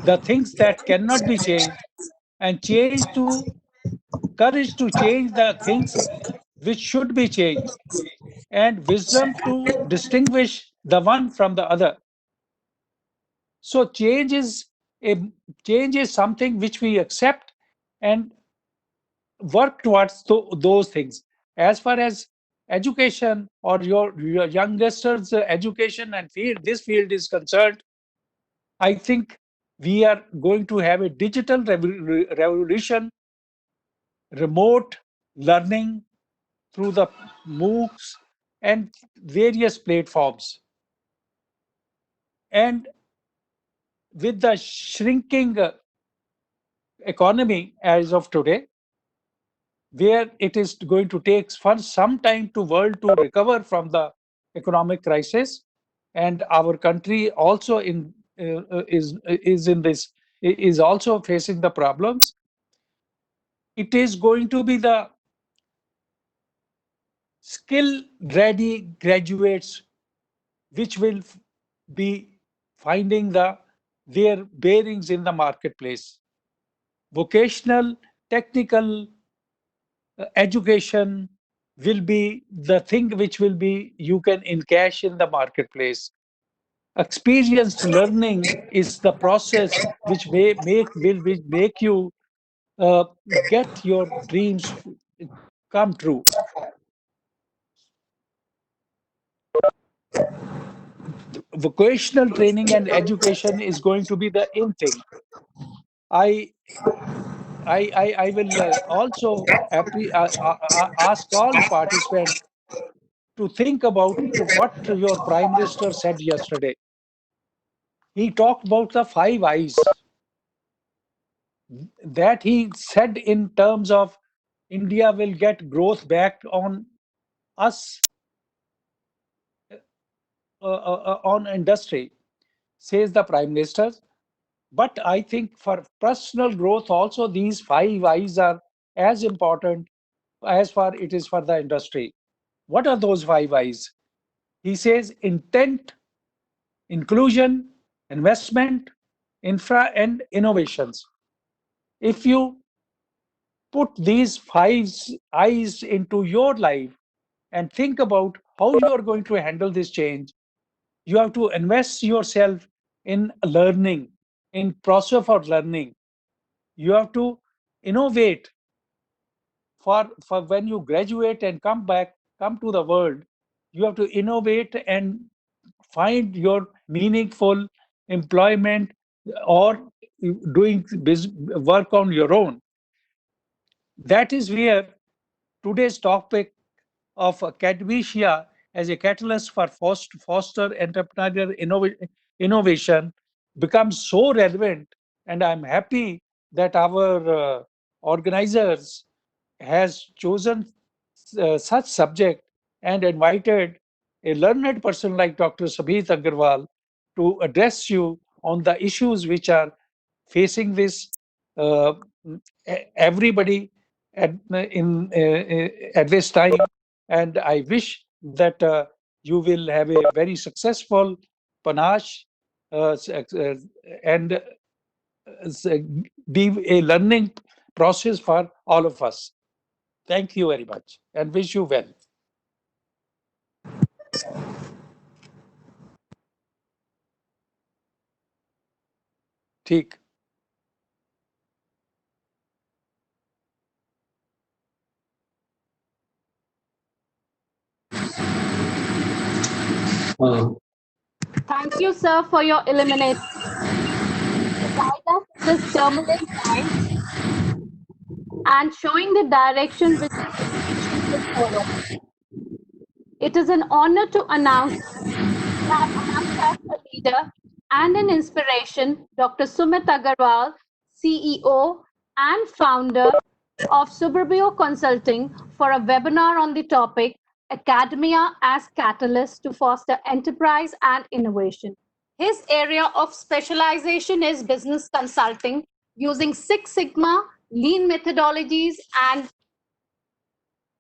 the things that cannot be changed, and courage to change the things which should be changed, and wisdom to distinguish the one from the other. So a change is something which we accept and work towards those things. As far as education or your youngsters' education and this field is concerned, I think we are going to have a digital revolution, remote learning through the MOOCs and various platforms. And with the shrinking economy as of today, where it is going to take for some time to world to recover from the economic crisis, and our country also is in this is also facing the problems. It is going to be the skill ready graduates which will be finding their bearings in the marketplace. Vocational, technical education will be the thing which will be you can encash in the marketplace. Experienced learning is the process which will make you uh, get your dreams come true. Vocational training and education is going to be the in thing. I I will also ask all participants to think about what your prime minister said yesterday. He talked about the five eyes that he said in terms of India will get growth back on us, on industry, says the prime minister. But I think for personal growth also these five eyes are as important as far it is for the industry. What are those five eyes? He says intent, inclusion, investment, infra, and innovations. If you put these five eyes into your life and think about how you are going to handle this change, you have to invest yourself in learning, in process of learning. You have to innovate for when you graduate and come to the world. You have to innovate and find your meaningful employment or doing work on your own. That is where today's topic of academia as a catalyst for foster entrepreneurial innovation becomes so relevant, and I'm happy that our organizers has chosen such subject and invited a learned person like Dr. Sabith Agarwal to address you on the issues which are facing this uh, everybody at this time. And I wish that you will have a very successful Panache and be a learning process for all of us. Thank you very much and wish you well. ठीक. Thank you, sir, for your illumination to guide us in this turbulent time and showing the direction which education should follow. It is an honor to announce we have amongst us a leader and an inspiration, Dr. Sumit Agarwal, CEO and founder of Suburbio Consulting, for a webinar on the topic Academia as Catalyst to Foster Enterprise and Innovation. His area of specialization is business consulting using Six Sigma, lean methodologies, and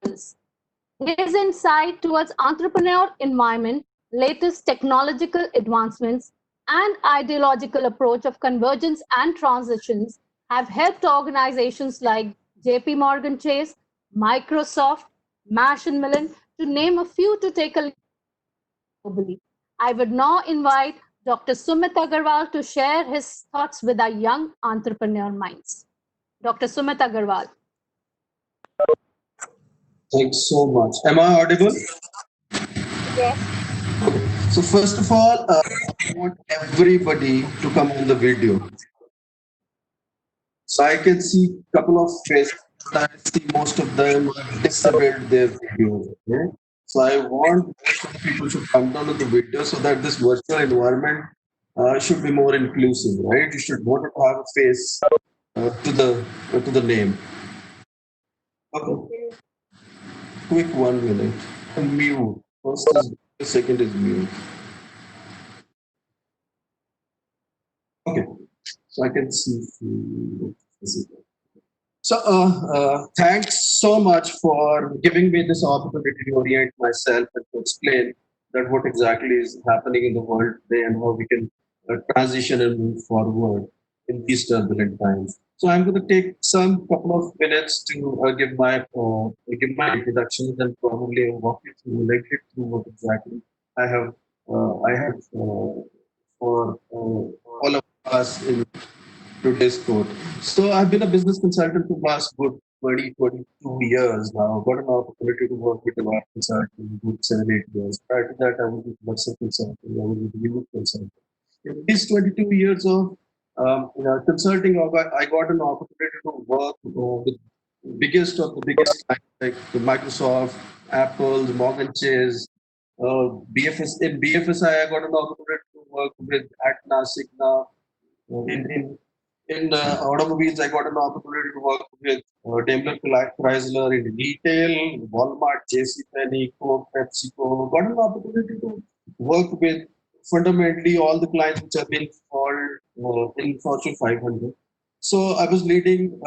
his insight towards entrepreneur environment, latest technological advancements, and ideological approach of convergence and transitions have helped organizations like JP Morgan Chase, Microsoft, Mash and Millen, to name a few, to take a lead globally. I would now invite Dr. Sumit Agarwal to share his thoughts with our young entrepreneur minds. Dr. Sumit Agarwal. Thanks so much. Am I audible? Yes. So first of all, I want everybody to come on the video. So I can see a couple of faces, but I see most of them have disabled their video. Okay? So I want most of the people to come down to the video so that this virtual environment should be more inclusive, right? You should want to have a face to the name. Okay. Quick 1 minute. Mute. First is second is mute. Okay. So I can see. So thanks so much for giving me this opportunity to orient myself and to explain that what exactly is happening in the world today and how we can transition and move forward in these turbulent times. So I'm going to take some couple of minutes to give my introductions and probably walk you through, like it through what exactly I have for all of us in today's quote. So I've been a business consultant for the last good 20, 22 years now. Got an opportunity to work with a lot of consulting good 7, 8 years. Prior to that, I was with Mercer Consulting, I was with Livelihood Consulting. In these 22 years of consulting, I got an opportunity to work with biggest of the biggest clients like the Microsoft, Apple, Morgan Chase, BFS. In BFSI, I got an opportunity to work with at NAAC now. In automobiles, I got an opportunity to work with Daimler Chrysler in retail, Walmart, JCPenney, Coke, PepsiCo. Got an opportunity to work with fundamentally all the clients which have been called in Fortune 500. So I was leading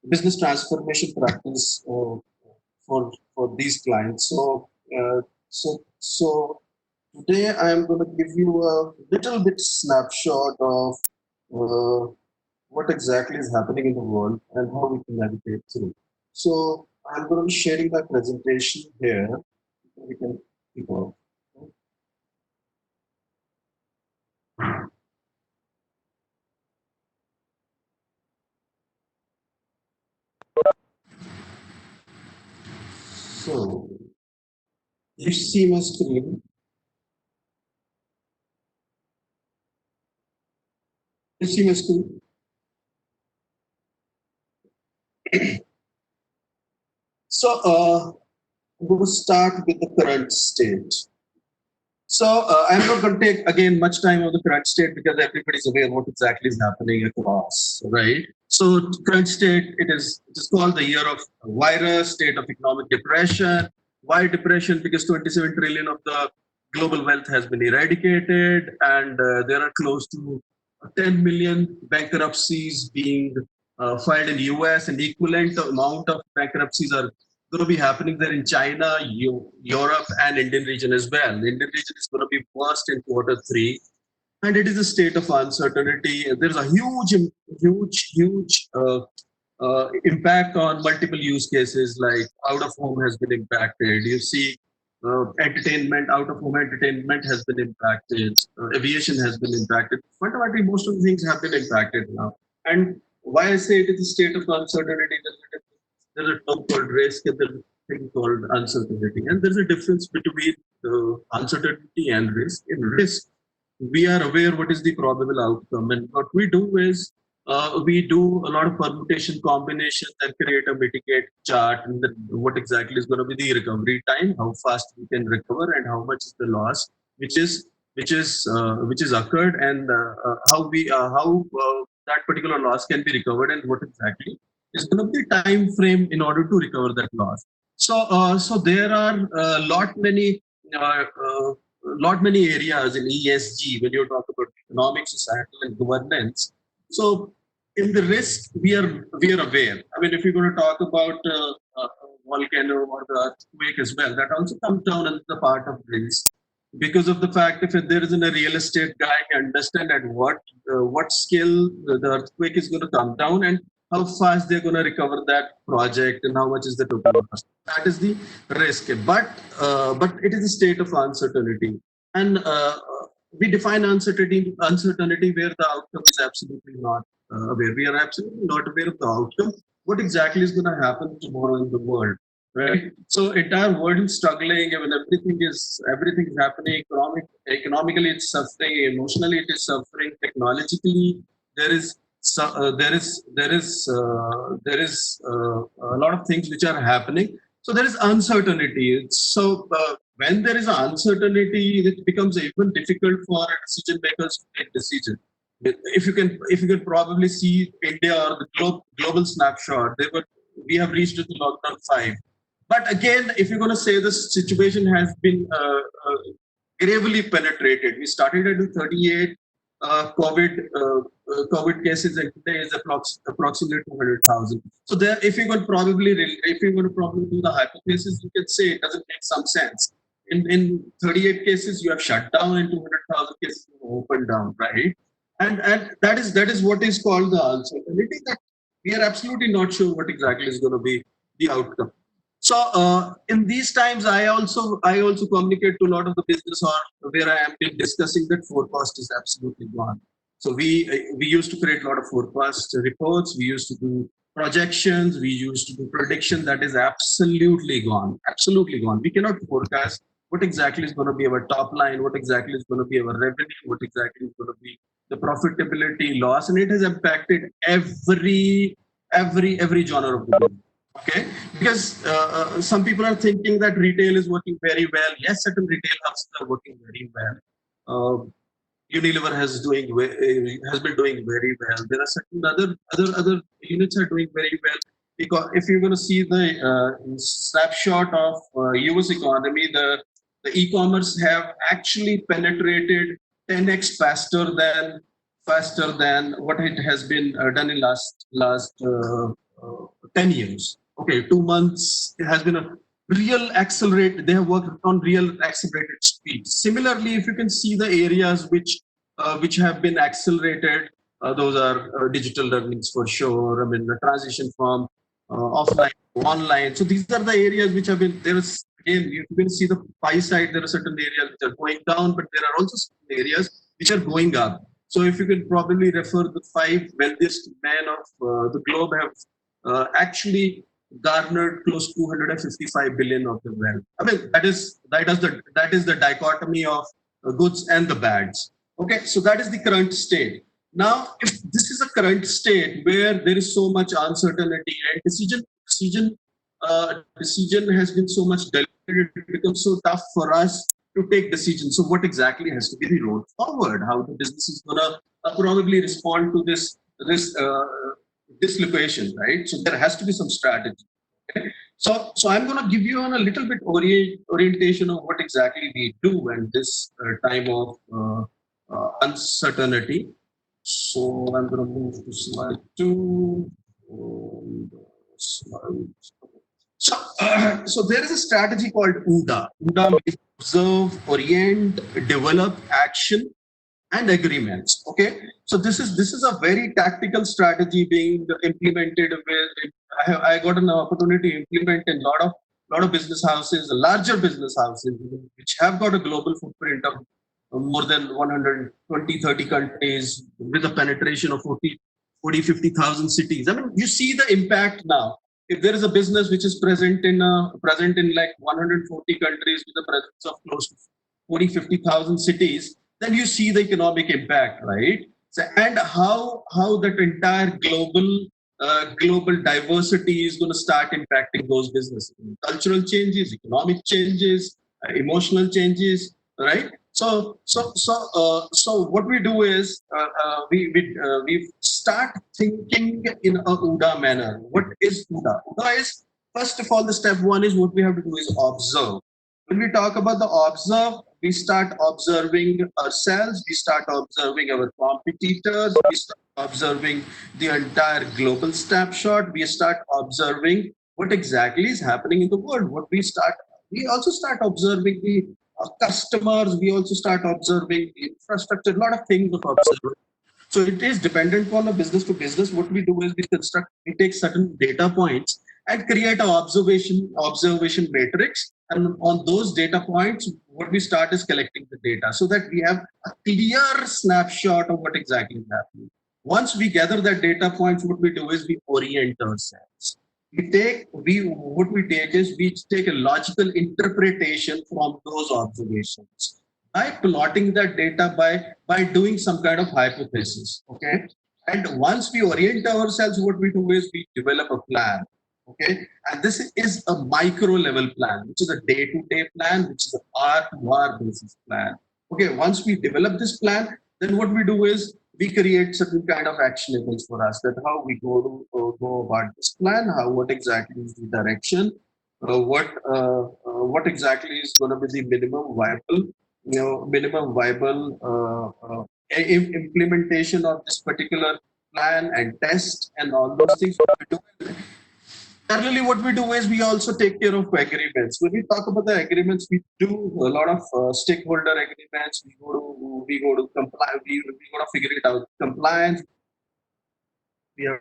business transformation practice for these clients. So today I am going to give you a little bit snapshot of uh, what exactly is happening in the world and how we can navigate through. So I'm going to be sharing my presentation here. We can keep on. So you see my screen. You see my screen. So I'm going to start with the current state. So I'm not going to take again much time on the current state because everybody's aware what exactly is happening across, right? So current state, it is called the year of virus, state of economic depression. Why depression? Because 27 trillion of the global wealth has been eradicated, and there are close to 10 million bankruptcies being filed in US, and equivalent amount of bankruptcies are going to be happening there in China, Europe, and Indian region as well. The Indian region is going to be worst in quarter 3, and it is a state of uncertainty. There's a huge impact on multiple use cases, like out of home has been impacted. You see, entertainment, out of home entertainment has been impacted. Aviation has been impacted. Fundamentally, most of the things have been impacted now. And why I say it is a state of uncertainty, there's a term called risk and there's a thing called uncertainty. And there's a difference between uncertainty and risk. In risk, we are aware what is the probable outcome. And what we do is we do a lot of permutation combinations and create a mitigate chart and what exactly is going to be the recovery time, how fast we can recover, and how much is the loss, which is occurred, and how that particular loss can be recovered, and what exactly is going to be the time frame in order to recover that loss. So there are uh, uh, lot many areas in ESG when you talk about economic, societal, and governance. So in the risk, we are aware. I mean, if you're going to talk about volcano or the earthquake as well, that also comes down as the part of risk. because of the fact if there isn't a real estate guy, he understand at what scale the earthquake is going to come down and how fast they're going to recover that project and how much is the total cost. That is the risk, but it is a state of uncertainty, and we define uncertainty where the outcome is absolutely not aware. We are absolutely not aware of the outcome. What exactly is going to happen tomorrow in the world? Right. So entire world is struggling. I mean, everything is happening. Economically, it's suffering. Emotionally, it is suffering. Technologically, there is a lot of things which are happening. So there is uncertainty. So when there is uncertainty, it becomes even difficult for decision makers to take decisions. If you can probably see India or the global snapshot, we have reached to the lockdown 5. But again, if you're going to say the situation has been gravely penetrated, we started at 38 COVID cases, and today is approximately 200,000. So there, if you're going to probably do the hypothesis, you can say it doesn't make some sense. In 38 cases, you have shut down, and 200,000 cases you have opened down, right? And that is what is called the uncertainty, that we are absolutely not sure what exactly is going to be the outcome. So in these times, I also communicate to a lot of the business or where I am been discussing that forecast is absolutely gone. So we used to create a lot of forecast reports. We used to do projections. We used to do prediction. That is absolutely gone. Absolutely gone. We cannot forecast what exactly is going to be our top line, what exactly is going to be our revenue, what exactly is going to be the profitability loss, and it has impacted every genre of the business. Okay, because some people are thinking that retail is working very well. Yes, certain retail houses are working very well. Unilever has been doing very well. There are certain other units are doing very well. Because if you're going to see the snapshot of US economy, the e-commerce have actually penetrated 10x faster than what it has been done in last 10 years. Okay, 2 months, it has been a real accelerate. They have worked on real accelerated speed. Similarly, if you can see the areas which have been accelerated, those are digital learnings for sure. I mean, the transition from offline to online. So these are the areas which have been there. Is again, you can see the pie side. There are certain areas which are going down, but there are also certain areas which are going up. So if you can probably refer the 5 wealthiest men of the globe have actually garnered close to 255 billion of the wealth. I mean, that is the dichotomy of goods and the bads. Okay, so that is the current state. Now, if this is a current state where there is so much uncertainty and decision has been so much delayed, it becomes so tough for us to take decisions. So what exactly has to be the road forward? How the business is gonna probably respond to this dislocation, right? So there has to be some strategy. Okay? So I'm going to give you on a little bit orientation of what exactly we do in this time of uncertainty. So I'm going to move to slide 2. So there is a strategy called UDA. UDA means observe, orient, develop, action, and agreements. Okay, so this is a very tactical strategy being implemented. Where I got an opportunity to implement in lot of business houses, larger business houses, which have got a global footprint of more than 120-30 countries with a penetration of 50,000 cities. I mean, you see the impact now. If there is a business which is present in like 140 countries with a presence of close to 40-50,000 cities, then you see the economic impact, right? So, and how that entire global diversity is going to start impacting those businesses. Cultural changes, economic changes, emotional changes, right? So what we do is we start thinking in a UDA manner. What is UDA? UDA is, first of all, the step 1 is what we have to do is observe. When we talk about the observe, we start observing ourselves, we start observing our competitors, we start observing the entire global snapshot, we start observing what exactly is happening in the world. We also start observing customers, we also start observing infrastructure, a lot of things of observing. So it is dependent on a business to business. What we do is we take certain data points and create an observation matrix. And on those data points, what we start is collecting the data so that we have a clear snapshot of what exactly is happening. Once we gather that data points, what we do is we orient ourselves. What we take is we take a logical interpretation from those observations by plotting that data by doing some kind of hypothesis. Okay. And once we orient ourselves, what we do is we develop a plan. Okay. And this is a micro level plan, which is a day-to-day plan, which is a hour-to-hour basis plan. Okay. Once we develop this plan, then what we do is we create certain kind of actionables for us, that how we go about this plan, what exactly is the direction, what exactly is going to be the minimum viable implementation of this particular plan and test and all those things. Parallelly, what we do is we also take care of agreements. When we talk about the agreements, we do a lot of stakeholder agreements. We go to comply. We got to figure it out. Compliance. We have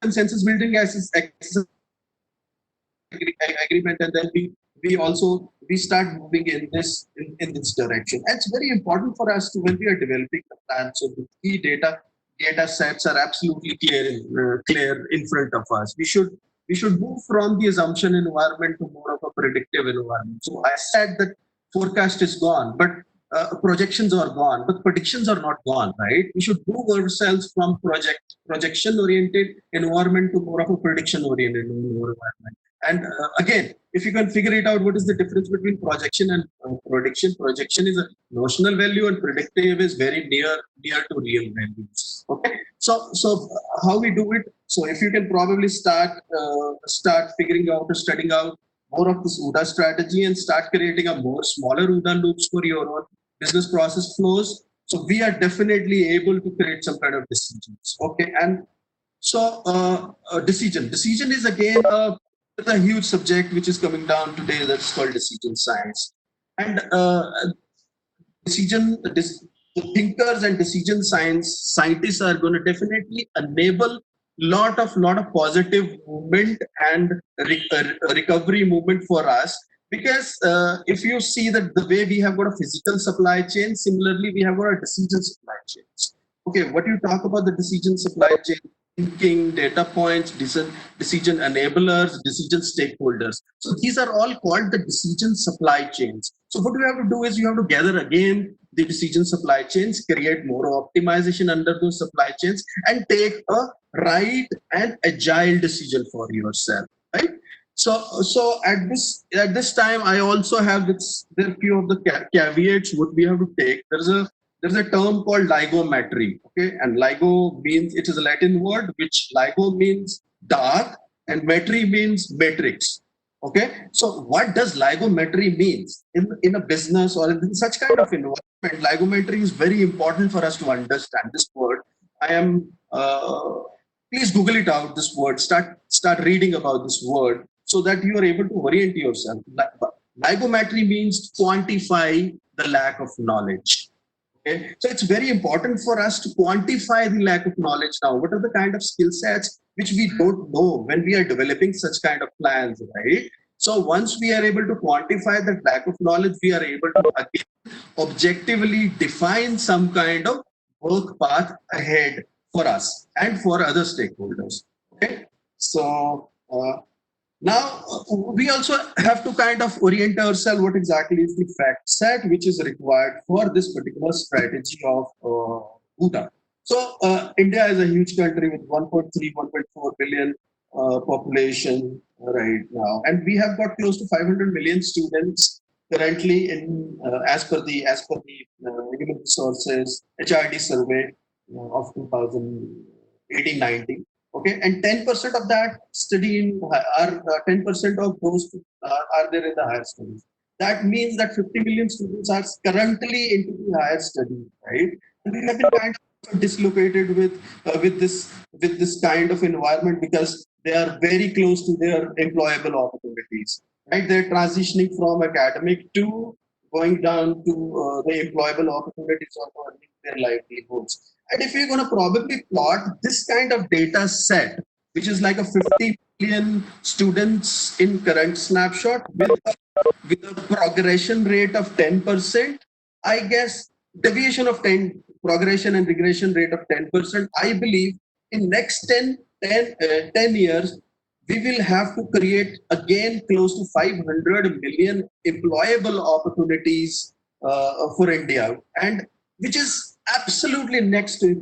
consensus building as agreement, and then we start moving in this direction. And it's very important for us to, when we are developing the plan, so the key data sets are absolutely clear in front of us. We should move from the assumption environment to more of a predictive environment. So I said that forecast is gone, but projections are gone, but predictions are not gone, right? We should move ourselves from projection oriented environment to more of a prediction oriented environment. And again, if you can figure it out, what is the difference between projection and prediction? Projection is a notional value, and predictive is very near to real values. Okay, so how we do it? So if you can probably start figuring out or studying out more of this OODA strategy and start creating a more smaller OODA loops for your own business process flows. So we are definitely able to create some kind of decisions. Okay, and so decision is again a huge subject which is coming down today. That's called decision science. And the thinkers and decision scientists are going to definitely enable lot of positive movement and recovery movement for us, because if you see that the way we have got a physical supply chain, similarly we have got a decision supply chains. Okay, what you talk about the decision supply chain, thinking, data points, decision enablers, decision stakeholders. So these are all called the decision supply chains. So what you have to do is you have to gather again the decision supply chains, create more optimization under those supply chains, and take a right and agile decision for yourself, right? So at this time, I also have this. There are few of the caveats what we have to take. There's a term called ligometry. Okay, and ligo means, it is a Latin word, which ligo means dark and metry means matrix. Okay, so what does ligometry means in a business or in such kind of environment? Ligometry is very important for us to understand this word. I am please Google it out. This word, start reading about this word so that you are able to orient yourself. Ligometry means quantify the lack of knowledge. Okay, so it's very important for us to quantify the lack of knowledge now. What are the kind of skill sets which we don't know when we are developing such kind of plans, right? So once we are able to quantify that lack of knowledge, we are able to again objectively define some kind of work path ahead for us and for other stakeholders. Okay, so now we also have to kind of orient ourselves what exactly is the fact set which is required for this particular strategy of OODA. So India is a huge country with 1.3, 1.4 billion population right now, and we have got close to 500 million students currently in as per the human resources HRD survey of 2018-19. Okay, and 10% of that study in are 10% of those are there in the higher studies. That means that 50 million students are currently into the higher study, right? And we have been kind of dislocated with this kind of environment because they are very close to their employable opportunities. right? They're transitioning from academic to going down to the employable opportunities of earning their livelihoods. And if you're going to probably plot this kind of data set, which is like a 50 million students in current snapshot with a progression rate of 10%, I guess deviation of 10, progression and regression rate of 10%, I believe in next 10 years, we will have to create again close to 500 million employable opportunities for India, and which is absolutely next to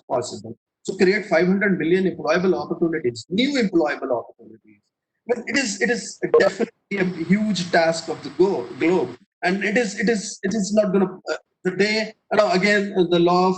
possible. So create 500 million employable opportunities, new employable opportunities. But it is definitely a huge task of the globe, and it is not going to the day again the law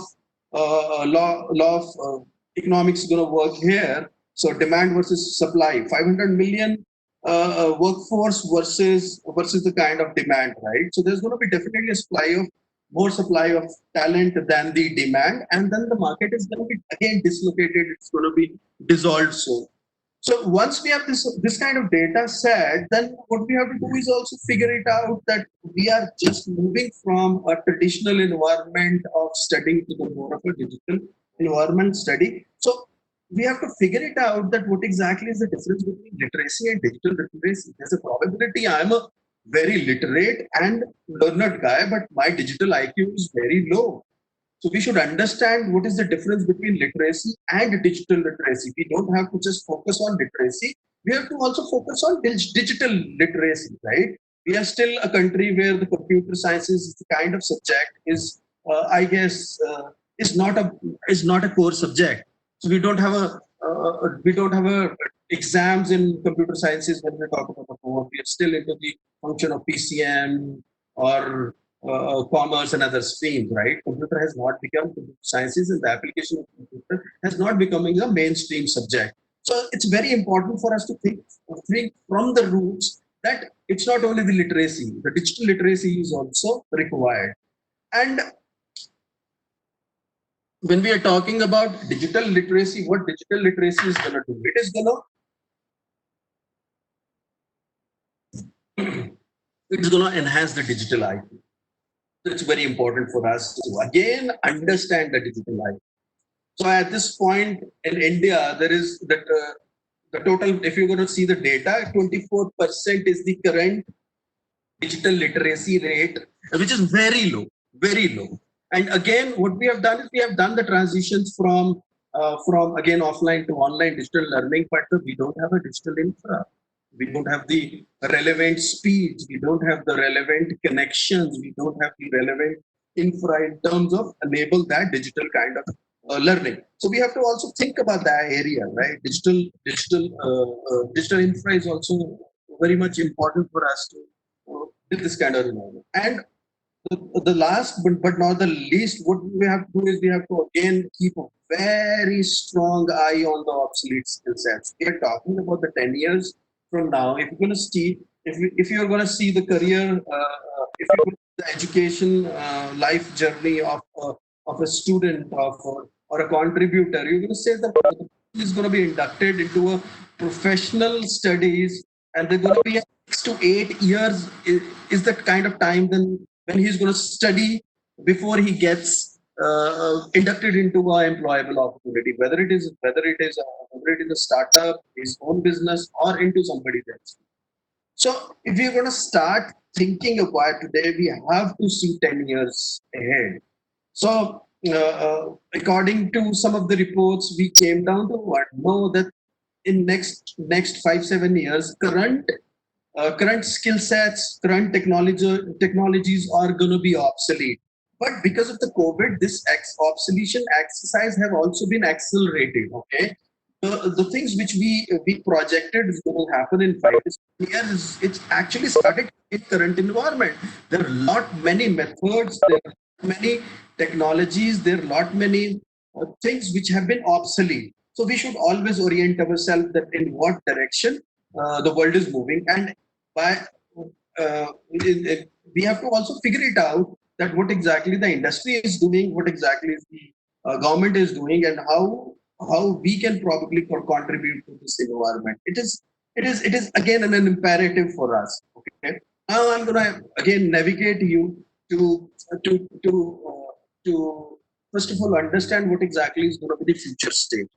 of economics is going to work here. So demand versus supply, 500 million workforce versus the kind of demand, right? So there's going to be definitely a more supply of talent than the demand, and then the market is going to be again dislocated. It's going to be dissolved. So once we have this kind of data set, then what we have to do is also figure it out that we are just moving from a traditional environment of studying to the more of a digital environment study. So we have to figure it out that what exactly is the difference between literacy and digital literacy. There's a probability I'm a very literate and learned guy, but my digital IQ is very low. So we should understand what is the difference between literacy and digital literacy. We don't have to just focus on literacy. We have to also focus on digital literacy, right? We are still a country where the computer sciences is the kind of subject is, I guess, is not a core subject. So we don't have a exams in computer sciences when we talk about the core. We are still into the function of PCM or commerce and other streams, right? Computer has not become computer sciences, and the application of computer has not becoming a mainstream subject. So it's very important for us to think from the roots that it's not only the literacy, the digital literacy is also required. And when we are talking about digital literacy, what digital literacy is going to do? It is going to it's going to enhance the digital IQ. It's very important for us to again understand the digital life. So at this point in India, there is that the total, if you're going to see the data, 24% is the current digital literacy rate, which is very low, very low. And again, what we have done is we have done the transitions from again offline to online digital learning, but we don't have a digital infra. We don't have the relevant speeds. We don't have the relevant connections. We don't have the relevant infra in terms of enable that digital kind of learning. So we have to also think about that area, right? Digital infra is also very much important for us to build this kind of environment. And the last but not the least, what we have to do is we have to again keep a very strong eye on the obsolete skill sets. We are talking about the 10 years from now. If you're going to see, if you're going to see the career, if you look at the education life journey of a student or a contributor, you're going to say that the person is going to be inducted into a professional studies, and they're going to be 6 to 8 years is the kind of time then when he's going to study before he gets inducted into an employable opportunity, whether it is a startup, his own business, or into somebody else. So if we're going to start thinking about today, we have to see 10 years ahead. So according to some of the reports, we came down to what? Know that in next 5-7 years, current skill sets, current technologies are going to be obsolete. But because of the COVID, this obsolescence exercise have also been accelerated. Okay, the things which we projected is going to happen in 5 years, it's actually started in current environment. There are lot many methods, there are many technologies, there are lot many things which have been obsolete. So we should always orient ourselves that in what direction the world is moving, and by we have to also figure it out that what exactly the industry is doing, what exactly is the government is doing, and how we can probably contribute to this environment. it is again an imperative for us. Okay, now I'm gonna again navigate you to to to first of all understand what exactly is going to be the future state.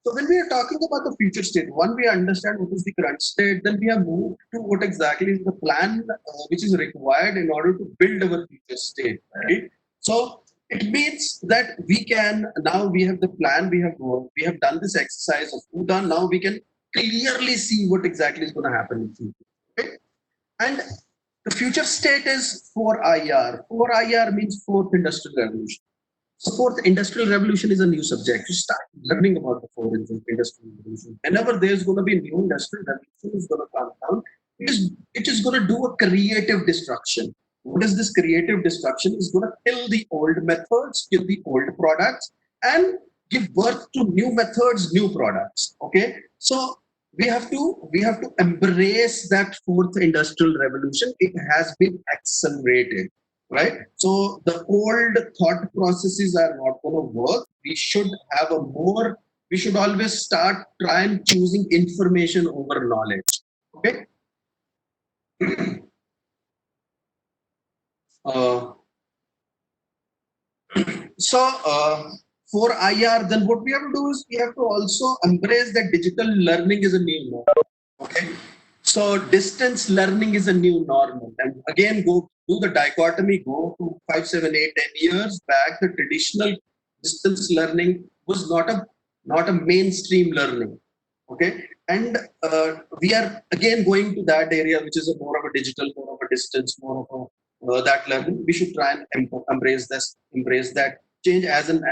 So when we are talking about the future state, one, we understand what is the current state, then we have moved to what exactly is the plan which is required in order to build our future state, right? So it means that we can, now we have the plan, we have done this exercise of Udan, now we can clearly see what exactly is going to happen in the future, right? And the future state is 4IR. 4IR means fourth industrial revolution. So fourth industrial revolution is a new subject. You start learning about the fourth industrial revolution. Whenever there's going to be a new industrial revolution is going to come down, it is going to do a creative destruction. What is this creative destruction? It's going to kill the old methods, kill the old products, and give birth to new methods, new products. Okay, so we have to embrace that fourth industrial revolution. It has been accelerated, right? So the old thought processes are not going to work. We should have a more, we should always start trying choosing information over knowledge. Okay. Uh, so for IR, then what we have to do is we have to also embrace that digital learning is a new norm. Okay. So distance learning is a new normal. And again, go do the dichotomy, go to 5, 7, 8, 10 years back, the traditional distance learning was not a mainstream learning. Okay. And we are again going to that area, which is a more of a digital, more of a distance, more of a that learning. We should try and embrace that change as an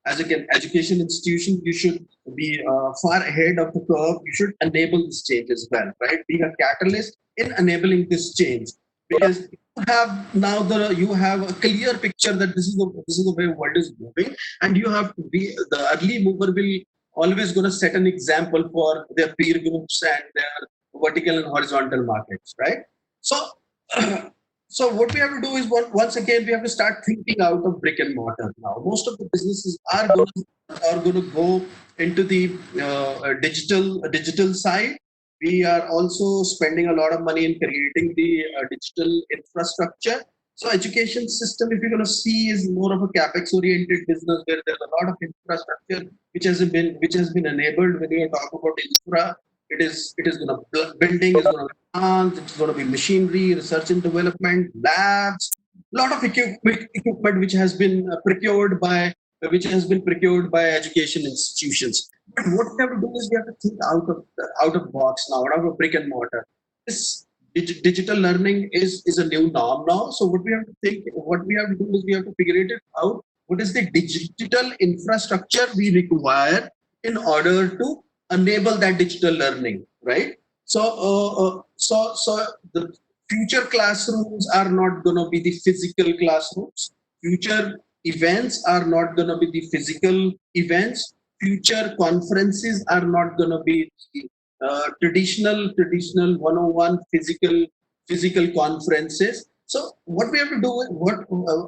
education institution. You should be far ahead of the curve. You should enable this change as well, right? Being a catalyst in enabling this change, because you have a clear picture that this is the way world is moving, and you have to be the early mover will always going to set an example for their peer groups and their vertical and horizontal markets, right? So so what we have to do is once again we have to start thinking out of brick and mortar now. Most of the businesses are going to go into the digital side. We are also spending a lot of money in creating the digital infrastructure. So education system, if you're going to see, is more of a capex oriented business where there's a lot of infrastructure which has been enabled. When you talk about infra, it is going to building is going to be plants, it's going to be machinery, research and development, labs, a lot of equipment which has been procured by education institutions. But what we have to do is we have to think out of box now, out of a brick and mortar. This digital learning is a new norm now. So what we have to do is we have to figure it out. What is the digital infrastructure we require in order to enable that digital learning, right? So the future classrooms are not going to be the physical classrooms. Future events are not going to be the physical events. Future conferences are not going to be the traditional 101 physical conferences. So what we have to do,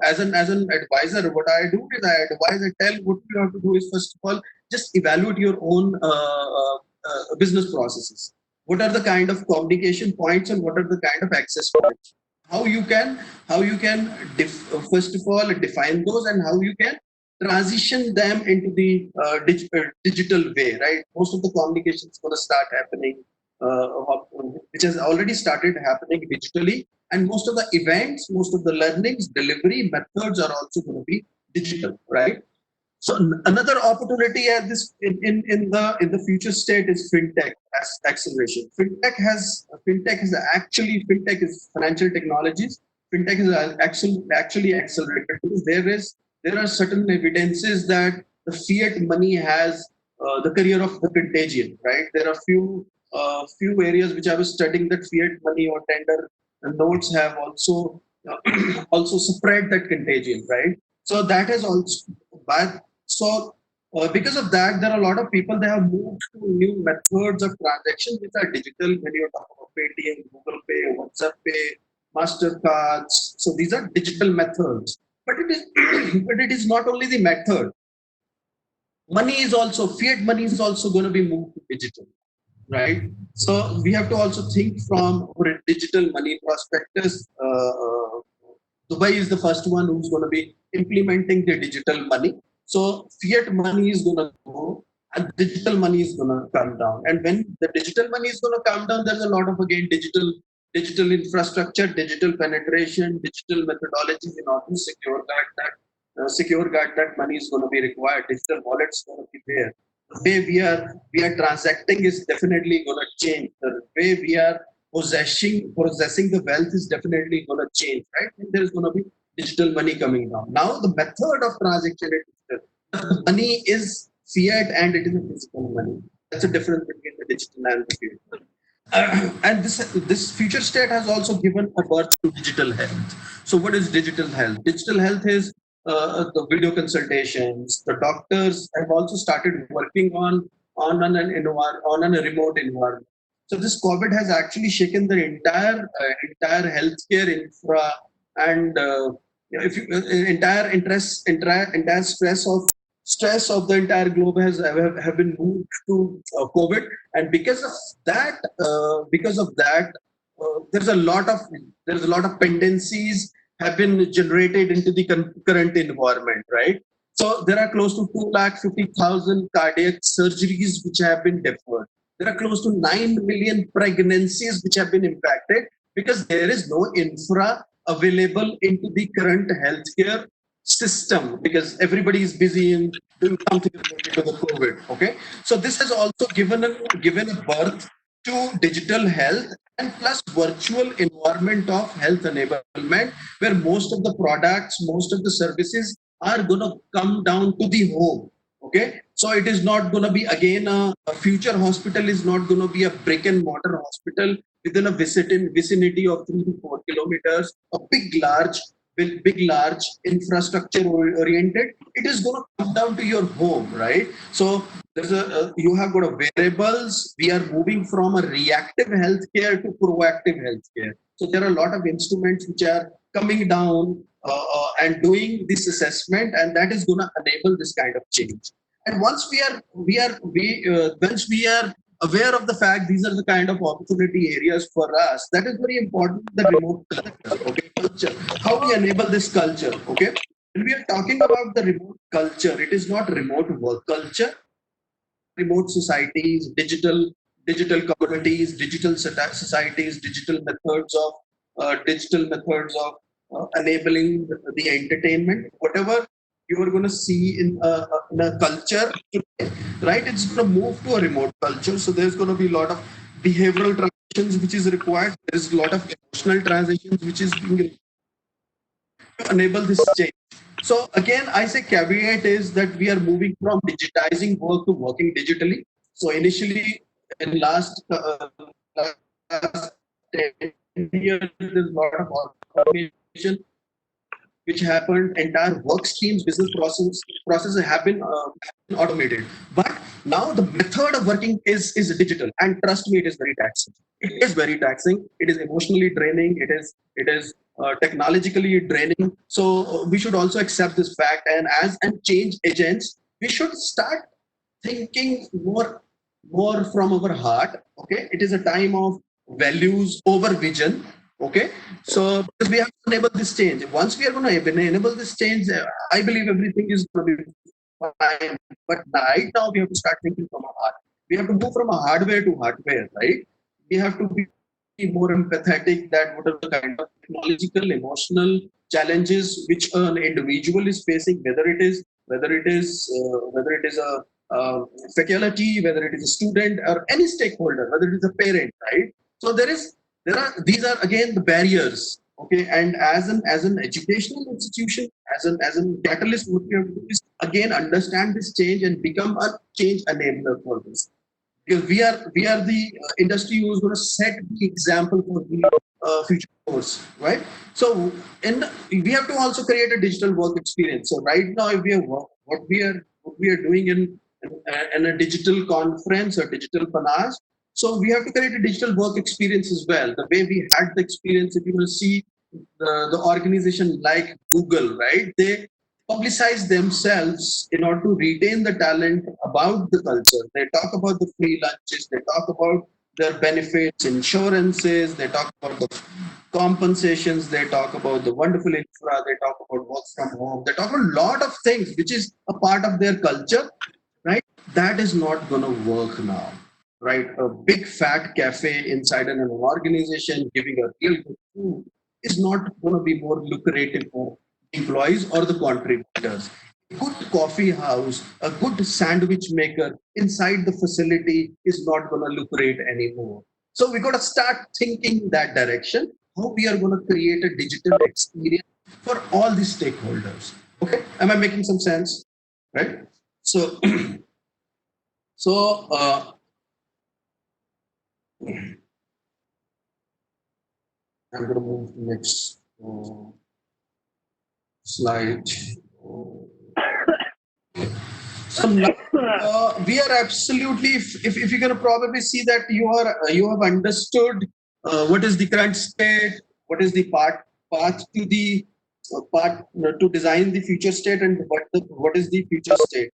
as an advisor, what I do is I tell what you have to do is first of all just evaluate your own business processes. What are the kind of communication points and what are the kind of access points? How you can first of all define those, and how you can transition them into the digital way, right? Most of the communication is going to start happening, which has already started happening digitally, and most of the events, most of the learnings, delivery methods are also going to be digital, right? So another opportunity at this in the future state is fintech as acceleration. Fintech is financial technologies. Fintech is actually accelerated because there are certain evidences that the fiat money has the career of the contagion, right? There are few areas which I was studying that fiat money or tender notes have also also spread that contagion, right? So that has also, but so because of that, there are a lot of people that have moved to new methods of transaction which are digital. When you talk about Paytm, Google Pay, WhatsApp Pay, Mastercards, so these are digital methods. But it is but it is not only the method. Money is also fiat money is also going to be moved to digital. right? So we have to also think from a digital money prospectus. Dubai is the first one who's going to be implementing the digital money. So fiat money is going to go and digital money is going to come down. And when the digital money is going to come down, there's a lot of again digital infrastructure, digital penetration, digital methodologies in order to secure that money is going to be required. Digital wallets going to be there. The way we are transacting is definitely going to change. The way we are possessing the wealth is definitely going to change, right? And there is going to be digital money coming down. Now the method of transaction is digital. The money is fiat and it is a physical money. That's the difference between the digital and the fiat. And this future state has also given a birth to digital health. So what is digital health? Digital health is the video consultations. The doctors have also started working on a remote environment. So this COVID has actually shaken the entire healthcare infra and if you, entire stress of the entire globe have been moved to COVID, and because of that, there's a lot of pendencies have been generated into the current environment, right? So there are close to 250,000 cardiac surgeries which have been deferred. There are close to 9 million pregnancies which have been impacted because there is no infra available into the current healthcare system because everybody is busy in doing something related to the COVID. Okay, so this has also given a birth to digital health and plus virtual environment of health enablement, where most of the products, most of the services are going to come down to the home. Okay, so it is not going to be again a future hospital is not going to be a brick and mortar hospital within a vicinity of 3 to 4 kilometers, a big large infrastructure oriented. It is going to come down to your home, right? So there's you have got a variables. We are moving from a reactive healthcare to proactive healthcare. So there are a lot of instruments which are coming down and doing this assessment, and that is going to enable this kind of change. And once we are aware of the fact these are the kind of opportunity areas for us, that is very important. The remote culture, okay, culture, how we enable this culture, okay. When we are talking about the remote culture, it is not remote work culture. Remote societies, digital communities, digital societies, digital methods of enabling the entertainment, whatever you are going to see in a culture today, right? It's going to move to a remote culture. So there's going to be a lot of behavioral transitions which is required. There is a lot of emotional transitions which is being to enable this change. So again, I say caveat is that we are moving from digitizing work to working digitally. So initially, in last 10 years, there's a lot of automation which happened. Entire work streams, business processes have been automated. But now the method of working is digital, and trust me, it is very taxing. It is very taxing. It is emotionally draining. It is technologically draining. So we should also accept this fact. And as and change agents, we should start thinking more from our heart. Okay, it is a time of values over vision. Okay, so because we have to enable this change. Once we are going to enable this change, I believe everything is going to be fine. But right now we have to start thinking from our heart. We have to move from a hardware to hardware, right? We have to be more empathetic that what are the kind of technological, emotional challenges which an individual is facing, whether it is a faculty, whether it is a student or any stakeholder, whether it is a parent, right? So there are these are again the barriers. Okay, and as an educational institution, as an catalyst, what we have to do is again understand this change and become a change enabler for this, because we are the industry who's going to set the example for the future course, right? So and we have to also create a digital work experience. So right now, if we are what we are doing in a digital conference or digital panache, so we have to create a digital work experience as well. The way we had the experience, if you will see the organization like Google, right? They publicize themselves in order to retain the talent about the culture. They talk about the free lunches, they talk about their benefits, insurances, they talk about the compensations, they talk about the wonderful infra, they talk about work from home, they talk about a lot of things which is a part of their culture, right? That is not going to work now, right? A big fat cafe inside an organization giving a real good food is not going to be more lucrative for employees or the contributors. A good coffee house, a good sandwich maker inside the facility is not going to lucrate anymore. So we got to start thinking that direction, how we are going to create a digital experience for all the stakeholders. Okay, am I making some sense? Right? So, so I'm going to move to next slide. So now, we are absolutely, if you're going to probably see that you have understood what is the current state, what is the path to the path to design the future state, and what is the future state.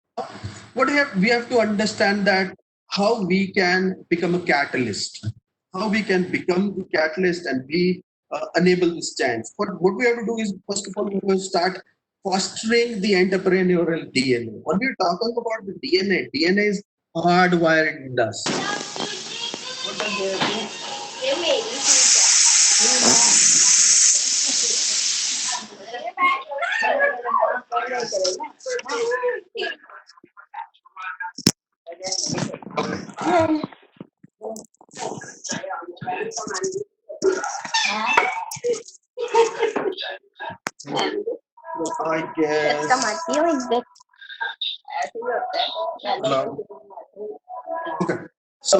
What we have to understand that how we can become a catalyst, how we can become the catalyst and be enable this change. What we have to do is, first of all, we will start fostering the entrepreneurial DNA. When we're talking about the DNA is hardwired in us. What does that do? I guess. Hello. Okay. So,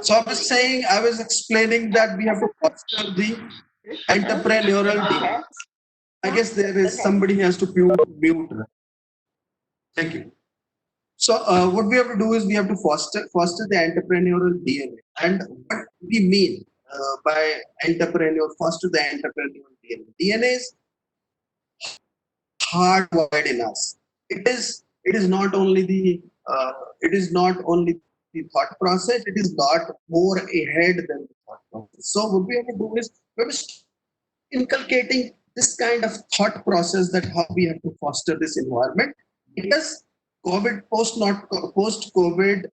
so I was saying, I was explaining that we have to foster the entrepreneurial DNA. I guess there is somebody has to mute. Thank you. So what we have to do is we have to foster the entrepreneurial DNA. And what we mean by foster the entrepreneurial DNA. DNA is hardwired in us. It is not only the thought process. It is a lot more ahead than the thought process. So what we have to do is we have to inculcating this kind of thought process that how we have to foster this environment. Because post COVID,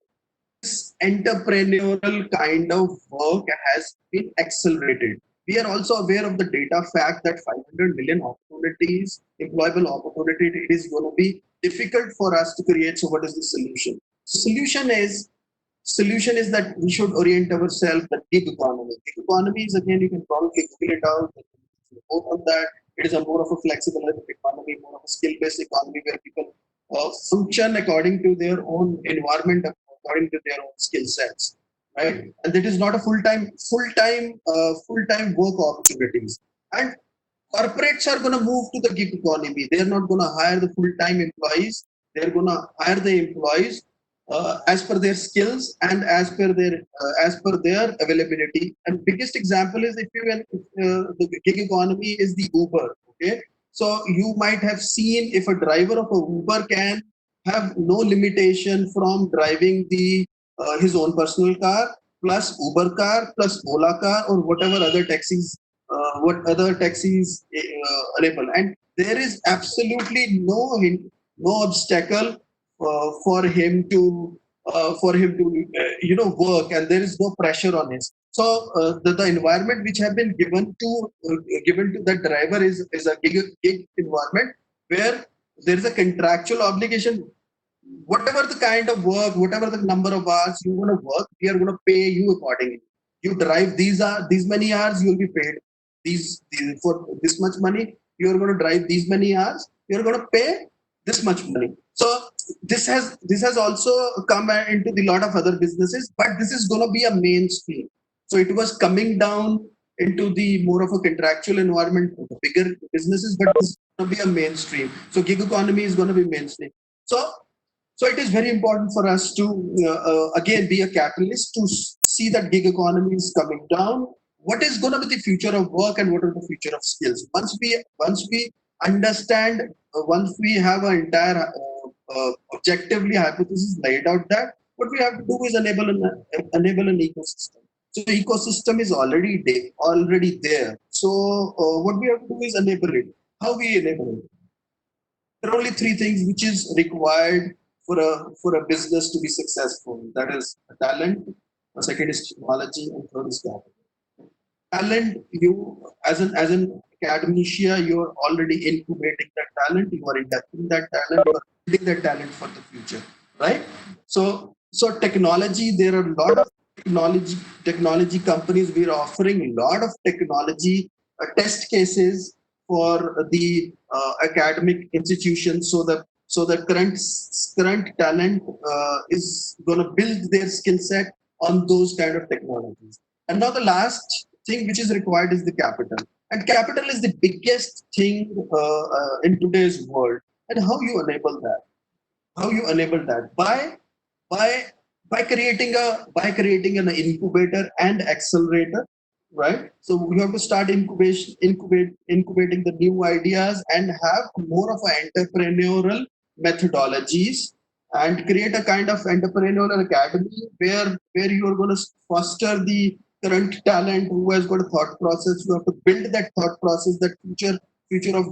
this entrepreneurial kind of work has been accelerated. We are also aware of the data fact that 500 million opportunities, employable opportunity, it is going to be difficult for us to create. So what is the solution? Solution is that we should orient ourselves the gig economy. Gig economy is, again, you can probably figure it out. More of that, it is a more of a flexible economy, more of a skill-based economy where people function according to their own environment, according to their own skill sets, right? And it is not a full-time work opportunities. And corporates are going to move to the gig economy. They are not going to hire the full-time employees. They are going to hire the employees as per their skills and as per their availability. And biggest example is the gig economy is the Uber. Okay, so you might have seen if a driver of a Uber can have no limitation from driving the his own personal car plus Uber car plus Ola car or whatever other taxis available, and there is absolutely no obstacle for him to work, and there is no pressure on him. So the environment which have been given to the driver is a gig environment where there is a contractual obligation. Whatever the kind of work, whatever the number of hours you want to work, we are going to pay you accordingly. You drive these many hours, you will be paid for this much money. You are going to drive these many hours, you are going to pay this much money. So this has also come into the lot of other businesses, but this is going to be a mainstream. So it was coming down into the more of a contractual environment for the bigger businesses, but this is going to be a mainstream. So gig economy is going to be mainstream. So it is very important for us to again be a catalyst to see that gig economy is coming down. What is going to be the future of work and what are the future of skills? Once we understand, once we have an entire objectively hypothesis laid out, that what we have to do is enable an ecosystem. So ecosystem is already there. So what we have to do is enable it. How we enable it? There are only three things which is required for a business to be successful. That is talent, second is technology, and third is capital. Talent, you as an academia, you're already incubating that talent, you are inducting that talent, you are building that talent for the future, right? So technology, there are a lot of technology companies. We're offering a lot of technology test cases for the academic institutions, so the current talent is going to build their skill set on those kind of technologies. And now the last thing which is required is the capital. And capital is the biggest thing in today's world. And how you enable that? How you enable that? By by creating an incubator and accelerator, right? So we have to start incubating the new ideas and have more of an entrepreneurial methodologies, and create a kind of entrepreneurial academy where you are going to foster the current talent who has got a thought process. You have to build that thought process, that future of